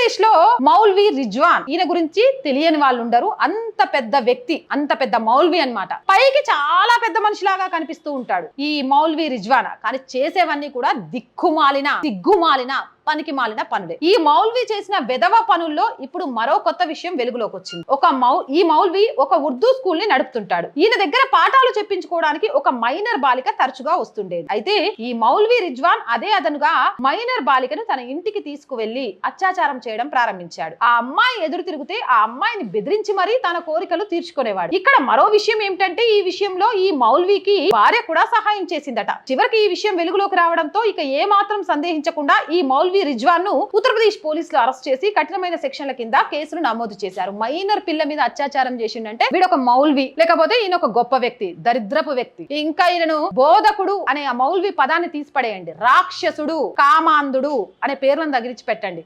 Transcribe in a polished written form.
ఉత్తరప్రదేశ్ లో మౌల్వి రిజ్వాన్, ఈయన గురించి తెలియని వాళ్ళు ఉండరు. అంత పెద్ద వ్యక్తి, అంత పెద్ద మౌల్వి అన్నమాట. పైకి చాలా పెద్ద మనిషిలాగా కనిపిస్తూ ఉంటాడు ఈ మౌల్వి రిజ్వాన్, కానీ చేసేవన్నీ కూడా దిక్కుమాలిన సిగ్గుమాలిన పనికి మాలిన పనులే. ఈ మౌల్వి చేసిన వెధవ పనుల్లో ఇప్పుడు మరో కొత్త విషయం వెలుగులోకి వచ్చింది. ఈ మౌల్వి ఒక ఉర్దూ స్కూల్ ని నడుపుతుంటాడు. ఈయన దగ్గర పాఠాలు చెప్పించుకోవడానికి ఒక మైనర్ బాలిక తరచుగా వస్తుండేది. అయితే ఈ మౌల్వి రిజ్వాన్ అదే అదనుగా మైనర్ బాలికను తన ఇంటికి తీసుకువెళ్లి అత్యాచారం చేయడం ప్రారంభించాడు. ఆ అమ్మాయి ఎదురు తిరిగితే ఆ అమ్మాయిని బెదిరించి మరీ తన కోరికలు తీర్చుకునేవాడు. ఇక్కడ మరో విషయం ఏమిటంటే ఈ విషయంలో ఈ మౌల్వికి భార్య కూడా సహాయం చేసిందట. చివరికి ఈ విషయం వెలుగులోకి రావడంతో ఇక ఏ మాత్రం సందేహించకుండా ఈ మౌల్వి రిజ్వాన్ ను ఉత్తరప్రదేశ్ పోలీసులు అరెస్ట్ చేసి కఠినమైన సెక్షన్ల కింద కేసులు నమోదు చేశారు. మైనర్ పిల్ల మీద అత్యాచారం చేసిండంటే వీడు ఒక మౌల్వి, లేకపోతే ఈయన ఒక గొప్ప వ్యక్తి, దరిద్రపు వ్యక్తి. ఇంకా ఈయనను బోధకుడు అనే ఆ మౌల్వి పదాన్ని తీసిపడేయండి, రాక్షసుడు, కామాంధుడు అనే పేర్లను తగిలించి పెట్టండి.